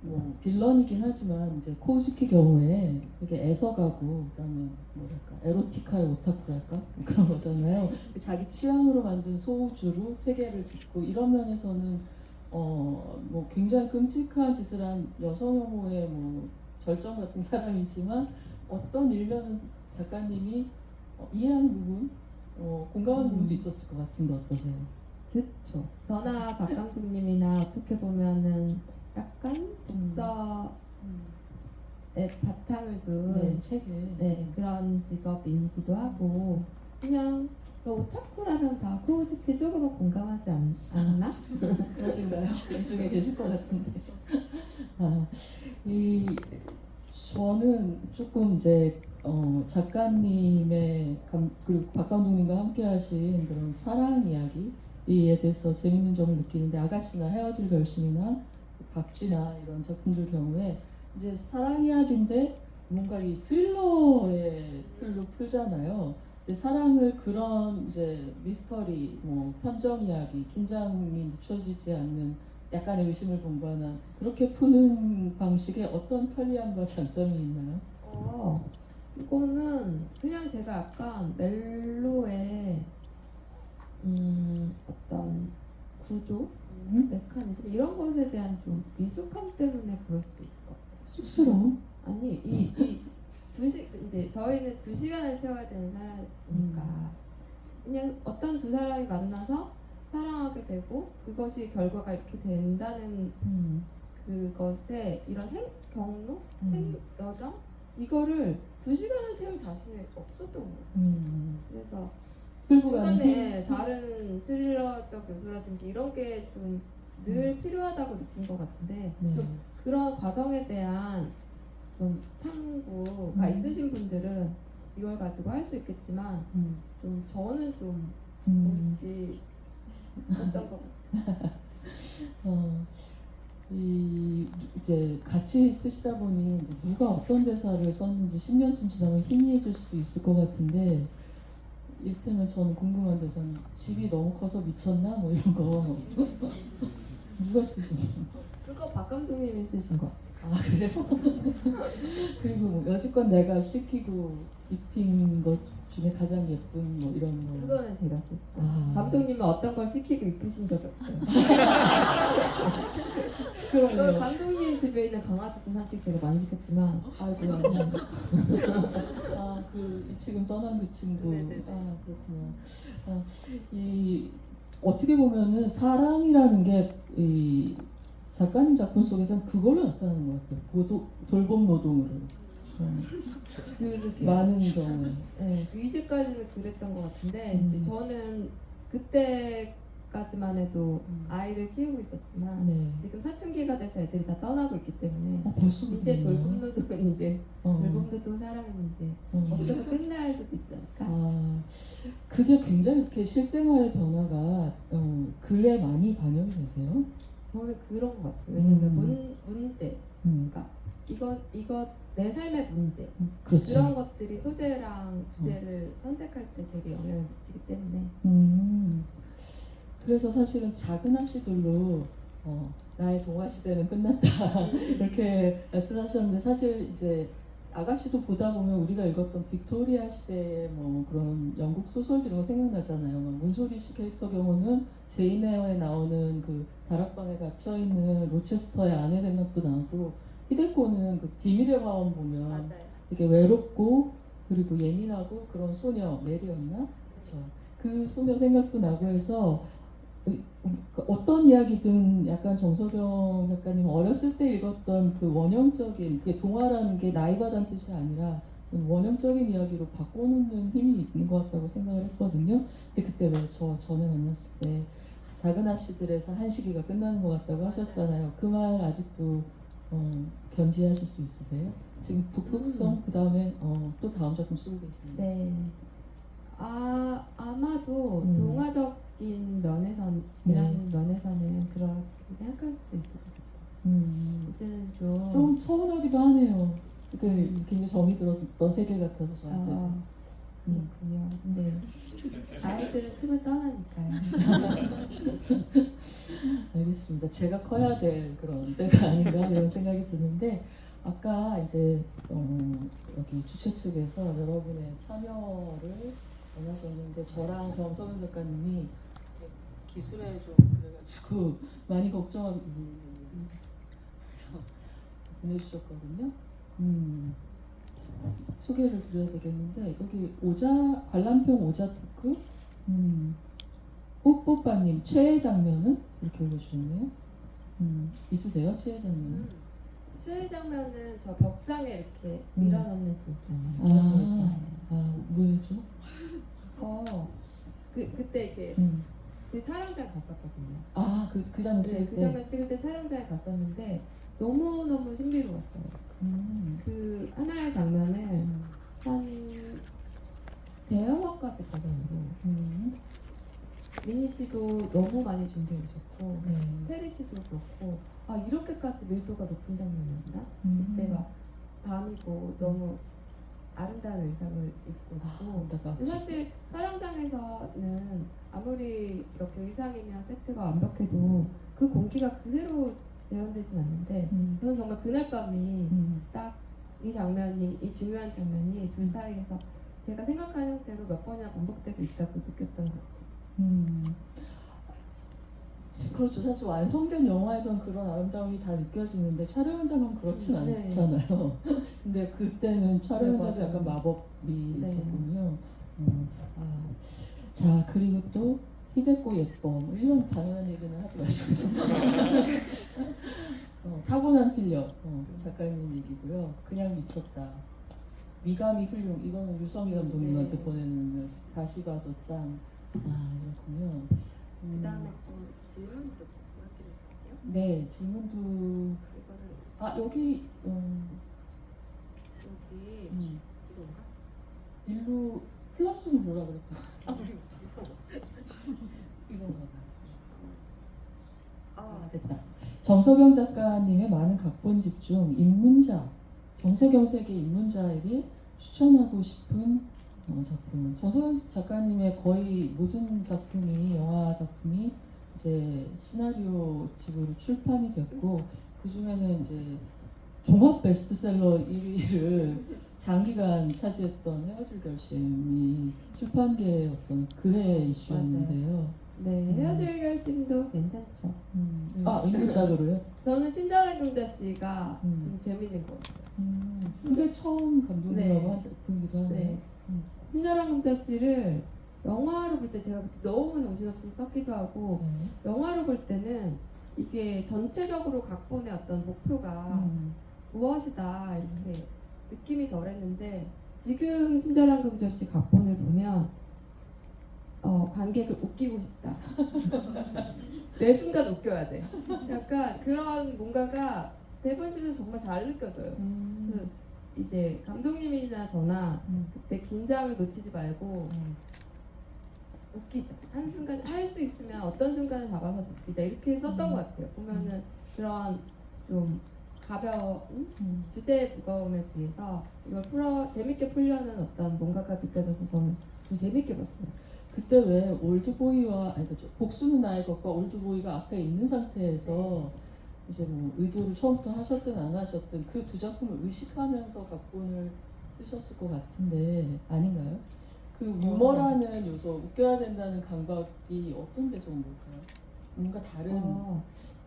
뭐 빌런이긴 하지만 이제 코우스키 경우에 되게 애석하고 그다음에 뭐랄까 에로티카의 오타쿠랄까 그런 거잖아요. 자기 취향으로 만든 소우주로 세계를 짓고 이런 면에서는 뭐 굉장히 끔찍한 짓을 한 여성 혐오의 뭐 절정 같은 사람이지만 어떤 일면은 작가님이 이해하는 부분, 공감하는 부분도 있었을 것 같은데 어떠세요? 그렇죠. 저나 박 감독님이나 어떻게 보면은 약간 독서의 바탕을 둔 책에 그런 직업인이기도 하고 그냥 오타쿠라면 다 코우스키 조금은 공감하지 않나? 그러신가요? 이 중에 계실 것 같은데. 저는 조금 이제 작가님의 그리고 박 감독님과 함께하신 그런 사랑 이야기에 대해서 재밌는 점을 느끼는데 아가씨나 헤어질 결심이나 박쥐나 이런 작품들 경우에 이제 사랑 이야기인데 뭔가 이 스릴러의 틀로 풀잖아요. 근데 사랑을 그런 이제 미스터리, 뭐 편정 이야기, 긴장이 늦춰지지 않는 약간의 의심을 동반한 그렇게 푸는 방식에 어떤 편리함과 장점이 있나요? 이거는 그냥 제가 약간 멜로의 어떤 구조, 음? 메커니즘 이런 것에 대한 좀 미숙함 때문에 그럴 수도 있을 것 같아요. 쑥스러워. 아니 이제 저희는 2시간을 채워야 되는 사람이니까 그냥 어떤 두 사람이 만나서 사랑하게 되고 그것이 결과가 이렇게 된다는 그것에 이런 경로, 여정 이거를 2시간을 채울 자신이 없었던 거예요. 그래서 끌고 가는 중간에 다른 스릴러적 요소라든지 이런 게 좀 늘 필요하다고 느낀 것 같은데 네. 좀 그런 과정에 대한 좀 탐구가 있으신 분들은 이걸 가지고 할 수 있겠지만 좀 저는 좀 뭔지 어떤 것 같아요. 이제 같이 쓰시다 보니 이제 누가 어떤 대사를 썼는지 10년쯤 지나면 희미해질 수도 있을 것 같은데 이를테면 저는 궁금한 대사는 집이 너무 커서 미쳤나? 뭐 이런 거 누가 쓰신 거예요? 그거 박 감독님이 쓰신 거. 아 그래요? 그리고 뭐 여지껏 내가 시키고 입힌 것 중에 가장 예쁜 뭐 이런 거 그거는 제가 썼어요. 아. 감독님은 어떤 걸 시키고 입으신 적이 없어요. 그 그러네요. 감독님 집에 있는 강아지도 산책 제가 많이 시켰지만 아이고야. 아, 지금 떠난 그 친구. 네네네. 아, 그렇구나. 아, 어떻게 보면은 사랑이라는 게 이 작가님 작품 속에서는 그걸로 나타나는 것 같아요. 돌봄 노동으로. 그렇게 많은 경우에. 네, 이제까지는 그랬던 것 같은데 이제 저는 그때까지만 해도 아이를 키우고 있었지만 네. 지금 사춘기가 돼서 애들이 다 떠나고 있기 때문에 벌써 이제 그러네요. 돌봄 노동은 이제 어. 돌봄 노동 사랑은 이제 어쩌면 끝날 수도 있지 않을까? 아, 그게 굉장히 이렇게 실생활의 변화가 글에 많이 반영이 되세요? 저는 그런 것 같아요. 왜냐면 문제, 음, 그러니까 이거 내 삶의 문제 그렇죠. 그런 것들이 소재랑 주제를 선택할 때 되게 영향을 미치기 때문에 그래서 사실은 작은 아씨들로 나의 동화 시대는 끝났다 이렇게 말씀하셨는데 사실 이제 아가씨도 보다 보면 우리가 읽었던 빅토리아 시대의 뭐 그런 영국 소설들 이런 거 생각나잖아요. 문소리 씨 캐릭터 경우는 제인 에어에 나오는 그 다락방에 갇혀 있는 로체스터의 아내 생각도 나고 히데코는 그 비밀의 화원 보면 맞아요. 되게 외롭고 그리고 예민하고 그런 소녀 메리였나? 그렇죠. 그 소녀 생각도 나고 해서 어떤 이야기든 약간 정석영 작가님 어렸을 때 읽었던 그 원형적인 그게 동화라는 게 나이바다는 뜻이 아니라 원형적인 이야기로 바꿔놓는 힘이 있는 것 같다고 생각을 했거든요. 근데 그때 왜 저 전에 만났을 때 작은 아씨들에서 한 시기가 끝나는 것 같다고 하셨잖아요. 그 말 아직도 견지하실 수 있으세요? 지금 북극성 그 다음에 또 다음 작품 쓰고 계시는데. 네. 아마도 동화적인 면에서이라는 면에서는 그렇게 생각할 수도 있을 것 같아요. 이제는 좀 서운하기도 하네요. 굉장히 정이 들었던 세계 같아서 저한테. 그렇군요. 근데 아이들은 크면 떠나니까요. 알겠습니다. 제가 커야 될 그런 때가 아닌가 이런 생각이 드는데 아까 이제 여기 주최 측에서 여러분의 참여를 원하셨는데 저랑 정석은 작가님이 기술에 좀 그래가지고 많이 걱정하고 보내주셨거든요. 소개를 드려야 되겠는데 여기 관람평 오자 토크 뽀뽀빠님 최애 장면은 이렇게 올려주셨네요. 있으세요 최애 장면? 최애 장면은 저 벽장에 이렇게 밀어넣는 수 있잖아요. 뭐였죠? 그때 이렇게 제 촬영장 갔었거든요. 그 장면 네, 찍을 그 때. 장면 찍을 때 촬영장에 갔었는데 너무 신비로웠어요. 그 하나의 장면을 한 대여섯 가지 버전으로 미니 씨도 너무 많이 준비해 주셨고 테리 씨도 그렇고 이렇게까지 밀도가 높은 장면이었나? 그때 막 밤이고 너무 아름다운 의상을 입고 있고 근데 사실 촬영장에서는 아무리 이렇게 의상이며 세트가 완벽해도 그 공기가 그대로 재현되진 않는데 저는 정말 그날 밤이 딱 이 장면이 이 중요한 장면이 둘 사이에서 제가 생각하는 대로 몇 번이나 반복되고 있다고 느꼈던 것 같아요. 그렇죠. 사실 완성된 영화에선 그런 아름다움이 다 느껴지는데 촬영 현장 가면 그렇진 네. 않잖아요. 근데 그때는 촬영 네, 현장도 맞아요. 약간 마법이 네. 있었군요. 아. 자, 그리고 또 희대고 예뻐. 뭐 이런 당연한 얘기는 하지 마시고. 타고난 필력. 작가님 얘기고요. 그냥 미쳤다. 미감이 훌륭. 이거는 유성희 감독님한테 네. 보내는 다시 봐도 짠. 아, 그렇군요. 그다음에 또 질문도 부탁드릴게요. 네, 질문도 이거를 여기 여기 이건가? 일로 플러스는 뭐라 그랬다. 우리 무서워. 이건가 봐. 됐다. 정석영 작가님의 많은 각본집 중 입문자, 정석영 세계 입문자에게 추천하고 싶은 작품은 정석영 작가님의 거의 모든 작품이 영화 작품이 이제 시나리오 집으로 출판이 됐고 그 중에는 이제 종합 베스트셀러 1위를 장기간 차지했던 헤어질 결심이 출판계의 어떤 그해 이슈였는데요. 네, 헤어질 결심도 괜찮죠. 인문작으로요? 저는 친절한 경자 씨가 음. 좀 재밌는 것 같아요. 그게 처음 감독님하고 네. 한 작품이기도 하네요. 네. 친절한 경자 씨를 영화로 볼 때 제가 그때 너무 정신없이 썼기도 하고 영화로 볼 때는 이게 전체적으로 각본의 어떤 목표가 무엇이다 이렇게 느낌이 덜했는데 지금 친절한 경자 씨 각본을 보면 관객을 웃기고 싶다. 매 순간 웃겨야 돼. 약간 그런 뭔가가 대본집에서 정말 잘 느껴져요. 그 이제 감독님이나 저나 그때 긴장을 놓치지 말고 웃기자. 한 순간 할 수 있으면 어떤 순간을 잡아서 웃기자 이렇게 썼던 것 같아요. 보면은 그런 좀 가벼운 주제의 무거움에 비해서 이걸 재밌게 풀려는 어떤 뭔가가 느껴져서 저는 좀 재밌게 봤어요. 그때 왜 올드보이와 복수는 나의 것과 올드보이가 앞에 있는 상태에서 이제 뭐 의도를 처음부터 하셨든 안 하셨든 그 두 작품을 의식하면서 각본을 쓰셨을 것 같은데 아닌가요? 그 유머라는 요소, 웃겨야 된다는 강박이 어떤 데서 온 걸까요? 뭔가 다른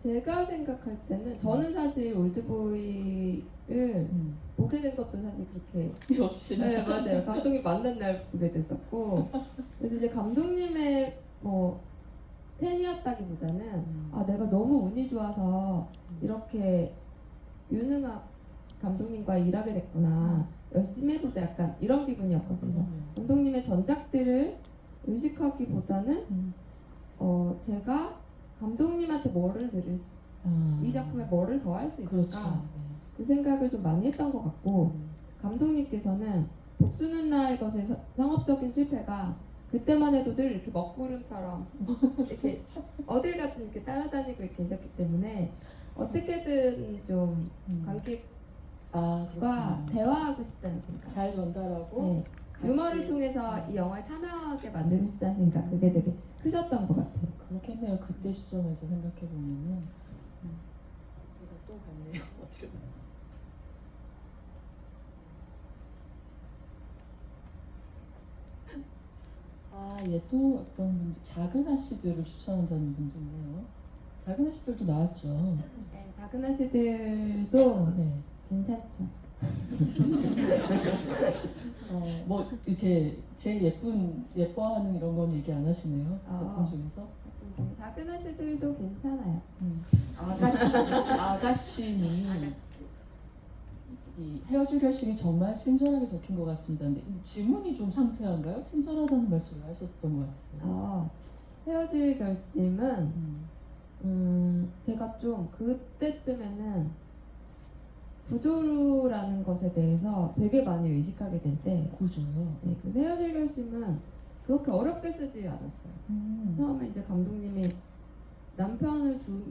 제가 생각할 때는 저는 사실 올드보이를 보게 된 것도 사실 그렇게 역시나 네 맞아요. 감독님 만난 날 보게 됐었고 그래서 이제 감독님의 뭐 팬이었다기보다는 내가 너무 운이 좋아서 이렇게 유능한 감독님과 일하게 됐구나 열심히 해보자 약간 이런 기분이었거든요. 감독님의 전작들을 의식하기보다는 제가 감독님한테 뭐를 들을 이 작품에 뭐를 더 할 수 있을까 그렇죠. 그 생각을 좀 많이 했던 것 같고 감독님께서는 복수는 나의 것의 상업적인 실패가 그때만 해도 늘 이렇게 먹구름처럼 이렇게 어딜 가든 이렇게 따라다니고 계셨기 때문에 어떻게든 좀 관객과 대화하고 싶다는 생각 잘 전달하고 네. 유머를 통해서 이 영화에 참여하게 만들고 싶다는 생각 그게 되게 크셨던 것 같아요. 그렇겠네요. 그때 시점에서 생각해 보면은 이거 또 갔네요. 어떻게 보면. 또 어떤 분 작은 아씨들을 추천한다는 분도 있네요. 작은 아씨들도 나왔죠. 네, 작은 아씨들도 네. 괜찮죠. 뭐 이렇게 제일 예뻐하는 이런 건 얘기 안 하시네요. 작품 중에서. 작은 아씨들도 괜찮아요. 아가씨님이 이 헤어질 결심이 정말 친절하게 적힌 것 같습니다. 근데 질문이 좀 상세한가요? 친절하다는 말씀을 하셨던 것 같으세요. 헤어질 결심은 제가 좀 그때쯤에는 구조라는 것에 대해서 되게 많이 의식하게 될 때 구조요. 네, 그래서 헤어질 결심은 그렇게 어렵게 쓰지 않았어요. 처음에 이제 감독님이 남편을 두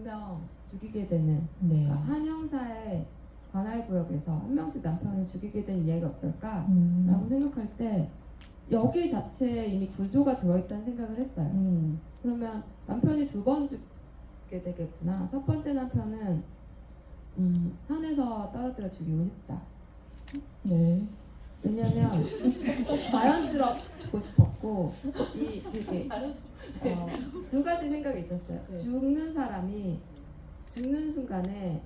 명 죽이게 되는 네. 그러니까 한 형사의 관할 구역에서 한 명씩 남편을 죽이게 된 이야기 어떨까? 라고 생각할 때 여기 자체에 이미 구조가 들어있다는 생각을 했어요. 그러면 남편이 두 번 죽게 되겠구나. 첫 번째 남편은 산에서 떨어뜨려 죽이고 싶다. 네. 왜냐면 자연스럽고 싶었고 이 되게 두 가지 생각이 있었어요. 네. 죽는 사람이 죽는 순간에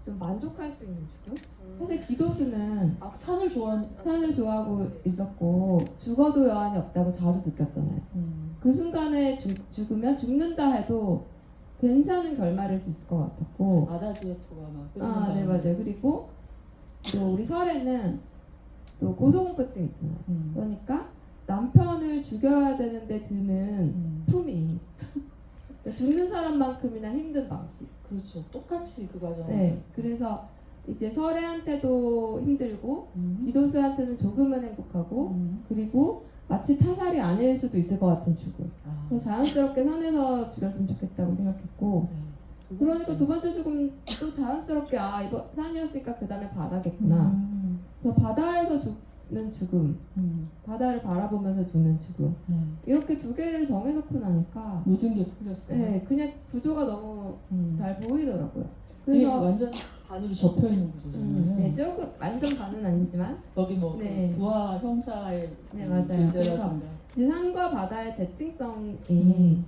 좀 만족할 수 있는 죽음? 사실 기도수는 아, 산을 좋아하는. 산을 좋아하고 있었고 죽어도 여한이 없다고 자주 느꼈잖아요. 그 순간에 죽으면 죽는다 해도 괜찮은 결말일 수 있을 것 같았고 아다지오토가 막. 아, 네 맞아요. 그리고 또 우리 설에는 또 고소공포증 있잖아요. 그러니까 남편을 죽여야 되는데 드는 품이 죽는 사람만큼이나 힘든 방식. 그렇죠. 똑같이 그 과정. 네, 그래서 이제 설애한테도 힘들고 기도수한테는 조금은 행복하고 그리고 마치 타살이 아닐 수도 있을 것 같은 죽음. 아, 그래서 자연스럽게 산에서 죽였으면 좋겠다고 생각했고 네. 그러니까 두 번째 죽음 또 자연스럽게 아 이거 산이었으니까 그 다음에 바다겠구나. 그래서 바다에서 죽는 죽음, 바다를 바라보면서 죽는 죽음 네. 이렇게 두 개를 정해놓고 나니까 모든 게 풀렸어요. 네, 그냥 구조가 너무 잘 보이더라고요. 이게 그래서 완전 반으로 접혀 있는 구조잖아요. 네, 조금 완전 반은 아니지만 거기 뭐 네. 부하 형사의 네, 맞아요. 존재라든가. 이제 산과 바다의 대칭성이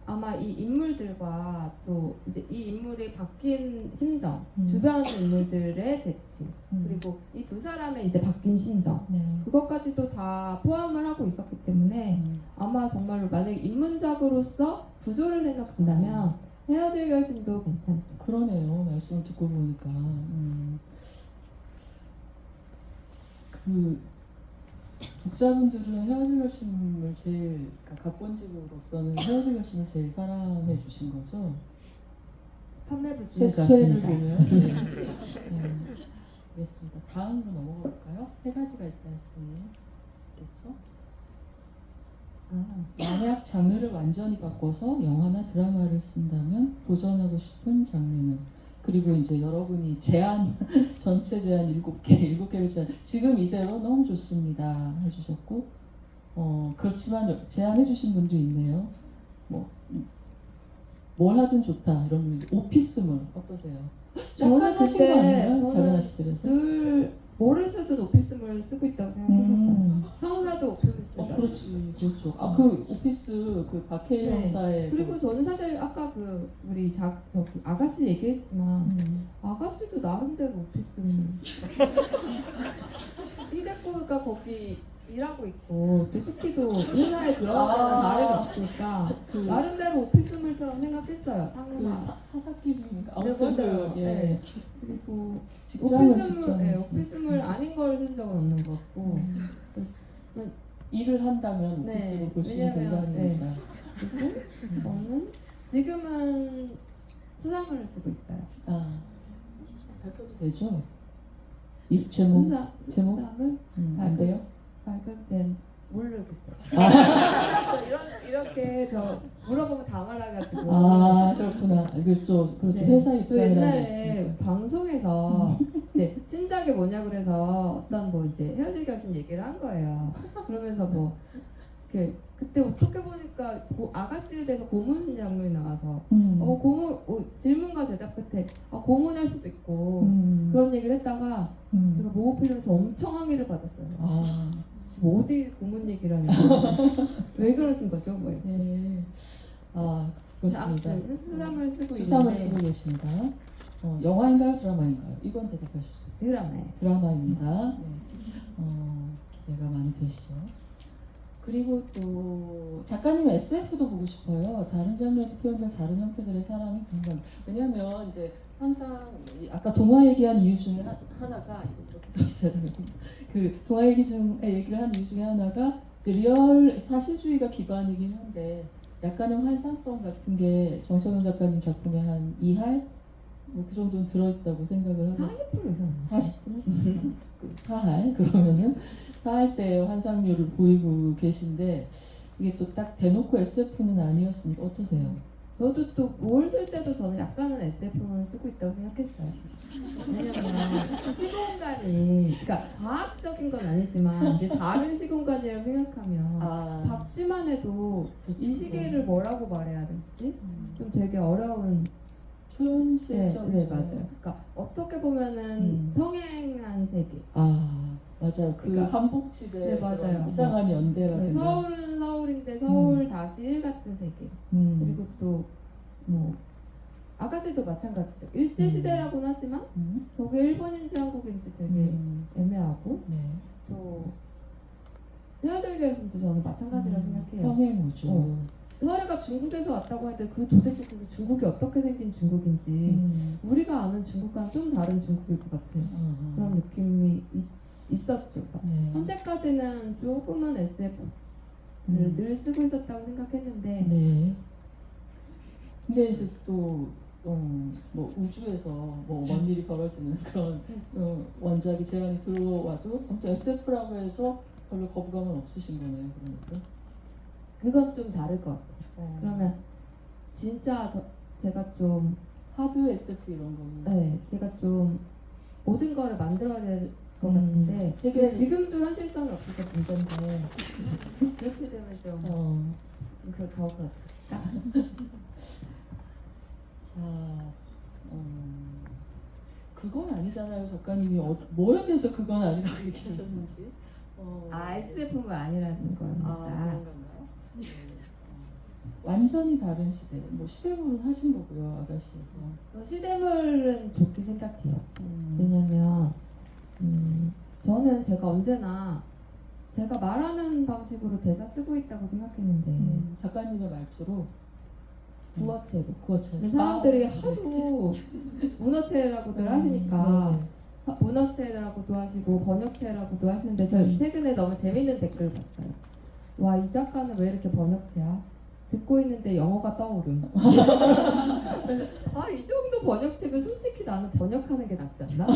아마 이 인물들과 또 이제 이 인물이 바뀐 심정, 주변 인물들의 대칭, 그리고 이 두 사람의 이제 바뀐 심정, 네. 그것까지도 다 포함을 하고 있었기 때문에 아마 정말로 만약에 인문작으로서 구조를 생각한다면 헤어질 결심도 괜찮죠. 그러네요. 말씀 듣고 보니까. 그 독자분들은 헤어질 결심을 제일, 그러니까 각본집으로서는 헤어질 결심을 제일 사랑해 주신 거죠. 판매부 쇠를 보면. 네. 네. 그렇습니다. 다음으로 넘어가 볼까요? 세 가지가 있다 했으니 그렇죠? 만약 장르를 완전히 바꿔서 영화나 드라마를 쓴다면 도전하고 싶은 장르는? 그리고 이제 여러분이 제안 전체 제안 7개를 제안 지금 이대로 너무 좋습니다 해주셨고 그렇지만 제안해주신 분도 있네요. 뭘 하든 좋다 이런 분이 오피스물 어떠세요? 저는 약간 하신 거 근데 아니에요? 저는 작은 아씨들에서? 늘 뭐를 쓰든 오피스물 쓰고 있다고 생각했었어요. 형사도 오피스가. 그렇지, 그렇죠. 아, 그 오피스 그 박해일 네. 형사의 그리고 저는 사실 아까 그 우리 저기 아가씨 얘기했지만 아가씨도 나름대로 오피스물. 히데코가 거기 일하고 있고 또 슈키도 회사에 들어가는 나름이 없으니까 그, 나름대로 오피스물처럼 생각했어요. 그 상무나. 사사키입니까? 네, 아무튼 맞아요. 그 예. 네. 그리고 직장은 오피스물, 네, 직장이지. 오피스물 아닌 걸 쓴 적은 없는 것 같고 일을 한다면 네, 오피스로 볼 수 있는 왜냐면, 공간이니까. 그리고 저는 지금은 수상물을 쓰고 있어요. 아, 밝혀도 되죠? 이 제목 제목? 수상물 안 돼요? 밝혀도 된 모르겠어요. 이렇게 저 물어보면 다 말아가지고. 아, 그렇구나. 이거 좀 그렇죠. 네. 회사 저 입장이라는 게 옛날에 있으니까. 방송에서 이제 신작이 뭐냐 그래서 어떤 뭐 이제 헤어질 결심 얘기를 한 거예요. 그러면서 뭐 그때 어떻게 보니까 아가씨에 대해서 고문 장면이 나와서 고문 질문과 대답 끝에 고문할 수도 있고 그런 얘기를 했다가 제가 모호 필름에서 엄청 항의를 받았어요. 아, 뭐 어디 고문 얘기를 하냐고. 왜 그러신 거죠? 뭐 이렇게. 네. 아, 그렇습니다. 아무튼 수삼을 쓰고 수삼을 있는데 쓰고 계십니다. 영화인가요? 드라마인가요? 이건 대답하실 수 있어요. 드라마에 드라마입니다. 네. 기대가 많이 되시죠. 그리고 또 작가님 SF도 보고 싶어요. 다른 장르에서 표현된 다른 형태들의 사랑이 궁금. 왜냐하면 이제 항상 아까 동화 얘기한 이유 중에 하나가 이렇게 또 있어야 되는데 그 동화 얘기 중에 얘기를 한 이유 중에 하나가 그 리얼 사실주의가 기반이긴 한데 약간의 환상성 같은 게 정석영 작가님 작품에 한 2할 뭐 그 정도는 들어있다고 생각을 하고 40% 이상. 40%? 4할 그러면은 4할 때 환상률을 보이고 계신데 이게 또 딱 대놓고 SF는 아니었으니까 어떠세요? 저도 또 뭘 쓸 때도 저는 약간은 SF를 쓰고 있다고 생각했어요. 왜냐면 시공간이 그러니까 과학적인 건 아니지만 이제 다른 시공간이라고 생각하면 박쥐만 해도 그렇죠. 이 시계를 뭐라고 말해야 될지 좀 되게 어려운 초현실적 네, 맞아요. 그러니까 어떻게 보면은 평행한 세계. 아 맞아요. 그 그러니까- 한복집의 네, 맞아요. 그런 이상한 네, 연대라든가. 서울은 서울인데 서울 다시 일 같은 세계. 그리고 또 뭐 아가씨도 마찬가지죠. 일제 시대라고는 하지만 저게 일본인지 한국인지 되게 애매하고 네. 또 헤어질 결심도 저는 마찬가지라고 생각해요. 평행우주. 서해가 중국에서 왔다고 했는데 그 도대체 그 중국이 어떻게 생긴 중국인지 우리가 아는 중국과는 좀 다른 중국일 것 같은 그런 느낌이 있었죠. 그래서 네. 현재까지는 조금은 SF를 늘 쓰고 있었다고 생각했는데 네. 근데 이제 또 뭐 우주에서 뭐 먼 일이 벌어지는 그런 원작이 제안이 들어와도 아무튼 SF라고 해서 별로 거부감은 없으신 거네요. 그러니까. 그건 좀 다를 것 같아요. 그러면 진짜 제가 좀 하드 SF 이런 거는 네, 제가 좀 모든 거를 만들어야 될 것 같은데 세계를- 지금도 현실성이 없어서 문제인데 그렇게 되면 좀 더 그렇다. 자, 그건 아니잖아요. 작가님이 뭐에 대해서 그건 아니라고 얘기하셨는지. SF는 아니라는 겁니다. 그런 건가요? 네. 완전히 다른 시대. 뭐 시대물은 하신 거고요, 아가씨에서. 시대물은 좋게 생각해요. 왜냐면 저는 제가 언제나 제가 말하는 방식으로 대사 쓰고 있다고 생각했는데 작가님의 말투로 구어체로. 구어체. 근데 사람들이 하도 문어체라고들 하시니까 네. 문어체라고도 하시고 번역체라고도 하시는데 저 최근에 너무 재밌는 댓글 봤어요. 와, 이 작가는 왜 이렇게 번역체야? 듣고 있는데 영어가 떠오름. 이 정도 번역체면 솔직히 나는 번역하는 게 낫지 않나?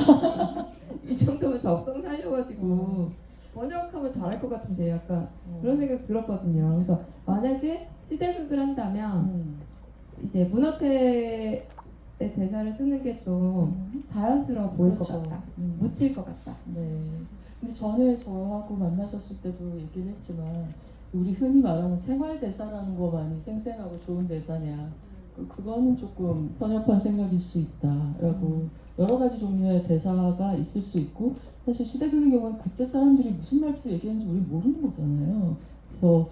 이 정도면 적성 살려가지고 번역하면 잘할 것 같은데 약간 그런 생각 들었거든요. 그래서 만약에 시대극을 한다면 이제 문어체의 대사를 쓰는 게 좀 자연스러워 보일 그렇죠. 것 같다. 묻힐 것 같다. 네. 근데 전에 저하고 만나셨을 때도 얘기를 했지만 우리 흔히 말하는 생활 대사라는 거만이 생생하고 좋은 대사냐? 그거는 조금 편협한 생각일 수 있다라고 여러 가지 종류의 대사가 있을 수 있고 사실 시대극의 경우는 그때 사람들이 무슨 말투 얘기하는지 우리 모르는 거잖아요. 그래서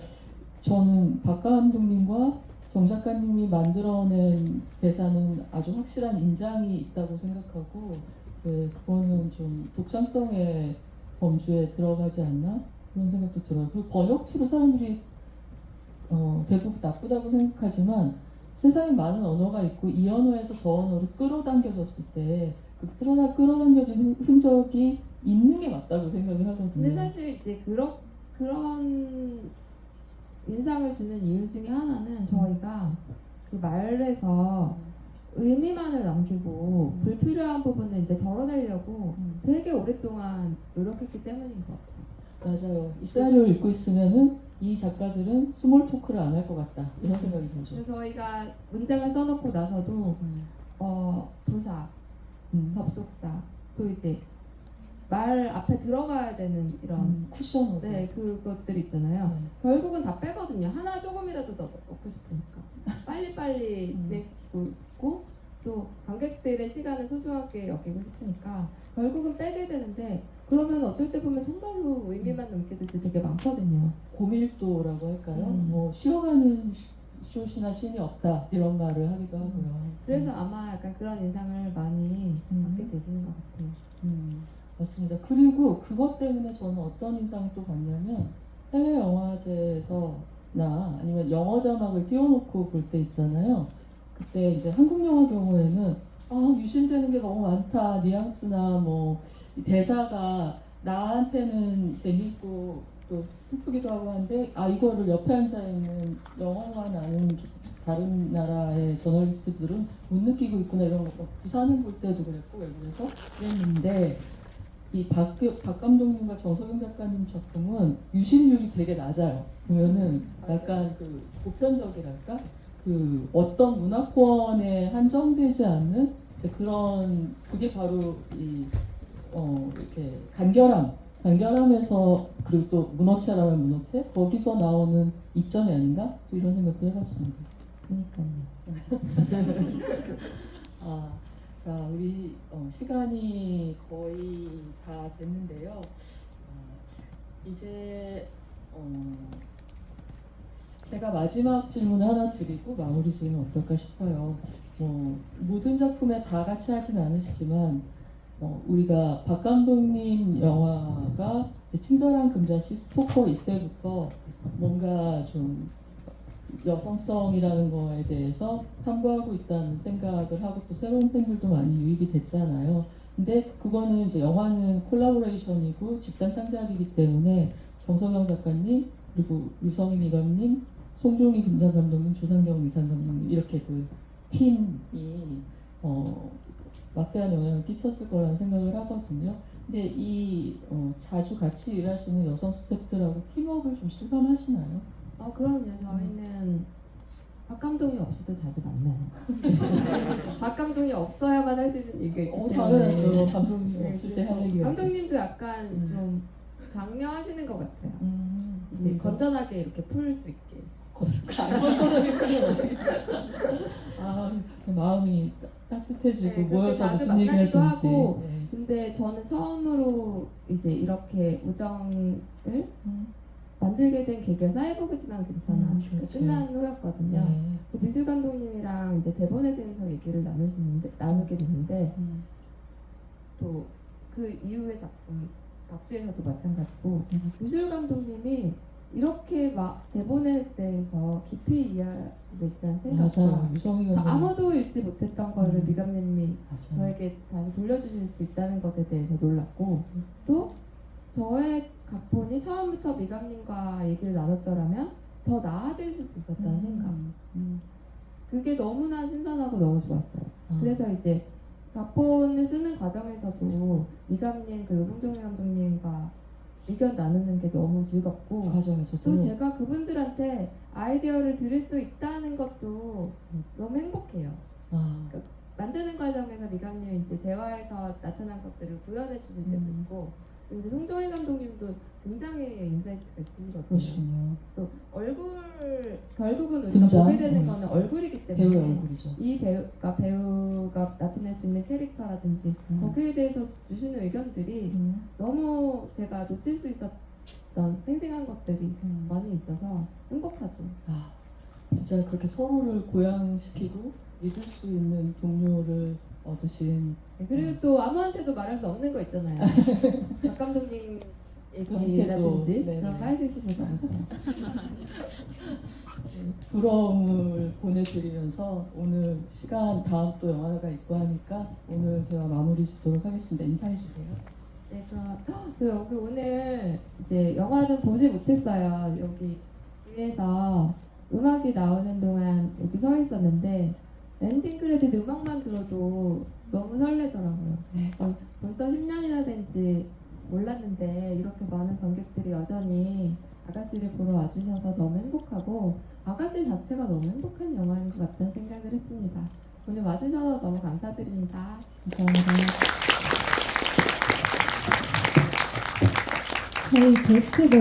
저는 박 감독님과 정 작가님이 만들어낸 대사는 아주 확실한 인장이 있다고 생각하고 그거는 좀 독창성의 범주에 들어가지 않나 그런 생각도 들어요. 그리고 번역투로 사람들이 대부분 나쁘다고 생각하지만 세상에 많은 언어가 있고 이 언어에서 저 언어를 끌어당겨졌을 때 그 끌어당겨진 흔적이 있는 게 맞다고 생각을 하거든요. 근데 사실 이제 그런 인상을 주는 이유 중에 하나는 저희가 그 말에서 의미만을 남기고 불필요한 부분을 이제 덜어내려고 되게 오랫동안 노력했기 때문인 것 같아요. 맞아요. 이 시나리오를 읽고 있으면은 이 작가들은 스몰 토크를 안 할 것 같다 이런 생각이 들죠. 그래서 저희가 문장을 써놓고 나서도 부사, 접속사, 또 이제 말 앞에 들어가야 되는 이런 쿠션으로. 네, 그것들 있잖아요. 결국은 다 빼거든요. 하나 조금이라도 더 넣고 싶으니까 빨리빨리 진행시키고 싶고 또 관객들의 시간을 소중하게 여기고 싶으니까 결국은 빼게 되는데 그러면 어쩔 때 보면 정말로 의미만 남게 될 때 되게 많거든요. 고밀도라고 할까요? 뭐 쉬어가는 숏이나 씬이 없다 이런 말을 하기도 하고요. 그래서 아마 약간 그런 인상을 많이 받게 되시는 것 같아요. 맞습니다. 그리고 그것 때문에 저는 어떤 인상을 또 받냐면 해외 영화제에서나 아니면 영어 자막을 띄워놓고 볼 때 있잖아요. 그때 이제 한국 영화 경우에는 유실되는 게 너무 많다. 뉘앙스나 뭐 대사가 나한테는 재밌고 또 슬프기도 하고 한데 이거를 옆에 앉아있는 영어만 아는 다른 나라의 저널리스트들은 못 느끼고 있구나 이런 거 부산을 볼 때도 그랬고 외국에서 그랬는데 이 박 감독님과 정석영 작가님 작품은 유실률이 되게 낮아요. 보면은 약간 그 보편적이랄까 그 어떤 문화권에 한정되지 않는 그런 그게 바로 이 이렇게 간결함에서 그리고 또 문어체라면 문어체 거기서 나오는 이점이 아닌가 또 이런 생각도 해봤습니다. 그러니까요. 자, 우리 시간이 거의 다 됐는데요. 이제 제가 마지막 질문을 하나 드리고 마무리 지으면 어떨까 싶어요. 모든 작품에 다 같이 하진 않으시지만 우리가 박 감독님 영화가 친절한 금자씨, 스토커 이때부터 뭔가 좀 여성성이라는 거에 대해서 탐구하고 있다는 생각을 하고 또 새로운 팬들도 많이 유입이 됐잖아요. 근데 그거는 이제 영화는 콜라보레이션이고 집단 창작이기 때문에 정석영 작가님 그리고 유성희 미감님, 송종희 김장 감독님, 조상경 미상 감독님 이렇게 그 팀이 막대한 영향을 끼쳤을 거라는 생각을 하거든요. 근데 이 자주 같이 일하시는 여성 스태프들하고 팀워크를 좀 실감하시나요? 그럼요. 저희는 박 감독이 없이도 자주 만나요. 박 감독이 없어야만 할 수 있는 얘기가 있기 때문에. 당연하죠. 감독님 네, 없을 때 할 그리고 얘기가. 감독님도 약간 좀 강요하시는 것 같아요. 이제 그러니까. 건전하게 이렇게 풀 수 있게. 건전하게 끄면 마음이 따뜻해지고 네, 모여서 그렇게 무슨 자주 얘기 만나기도 하시는지. 하고. 네. 근데 저는 처음으로 이제 이렇게 우정을 음. 만들게 된 계기가 사이버그지만 괜찮아. 그렇죠. 끝난 후였거든요. 네. 그 미술 감독님이랑 이제 대본에 대해서 얘기를 나누게 됐는데 또 그 이후의 작품 박쥐에서도 마찬가지고 미술 감독님이 이렇게 막 대본에 대해서 깊이 이해하고 계시다는 생각도 맞아. 유성희 감독님. 아무도 읽지 못했던 거를 미감님이 맞아. 저에게 다시 돌려주실 수 있다는 것에 대해서 놀랐고 또 저의 각본이 처음부터 미감님과 얘기를 나눴더라면 더 나아질 수 있었다는 생각. 그게 너무나 신선하고 너무 좋았어요. 그래서 이제 각본을 쓰는 과정에서도 미감님 그리고 송정희 감독님과 의견 나누는 게 너무 즐겁고 과정에서도 또 제가 그분들한테 아이디어를 드릴 수 있다는 것도 너무 행복해요. 만드는 과정에서 미감님이 이제 대화에서 나타난 것들을 구현해 주실 때도 있고 그리고 이제 송정희 감독님도 굉장히 인사이트가 있으시거든요. 그러시군요. 또 얼굴 결국은 우리가 등장? 보게 되는 거는 얼굴이기 때문에 배우의 얼굴이죠. 이 배우가 나타낼 수 있는 캐릭터라든지 거기에 대해서 주시는 의견들이 너무 제가 놓칠 수 있었던 생생한 것들이 많이 있어서 행복하죠. 진짜 그렇게 서로를 고양시키고 믿을 수 있는 동료를 얻으신 네, 그리고 또 아무한테도 말할 수 없는 거 있잖아요. 박 감독님 얘기라든지 네네. 그런 거 할 수 있어서 너무 좋아요. 부러움을 보내드리면서 오늘 시간 다음 또 영화가 있고 하니까 오늘 대화 마무리 짓도록 하겠습니다. 인사해 주세요. 네, 저 여기 오늘 이제 영화는 보지 못했어요. 여기 뒤에서 음악이 나오는 동안 여기 서 있었는데 엔딩 크레딧 음악만 들어도 너무 설레더라고요. 벌써 10년이나 된지 몰랐는데 이렇게 많은 관객들이 여전히 아가씨를 보러 와주셔서 너무 행복하고 아가씨 자체가 너무 행복한 영화인 것 같다는 생각을 했습니다. 오늘 와주셔서 너무 감사드립니다. 감사합니다. 저희 게스트가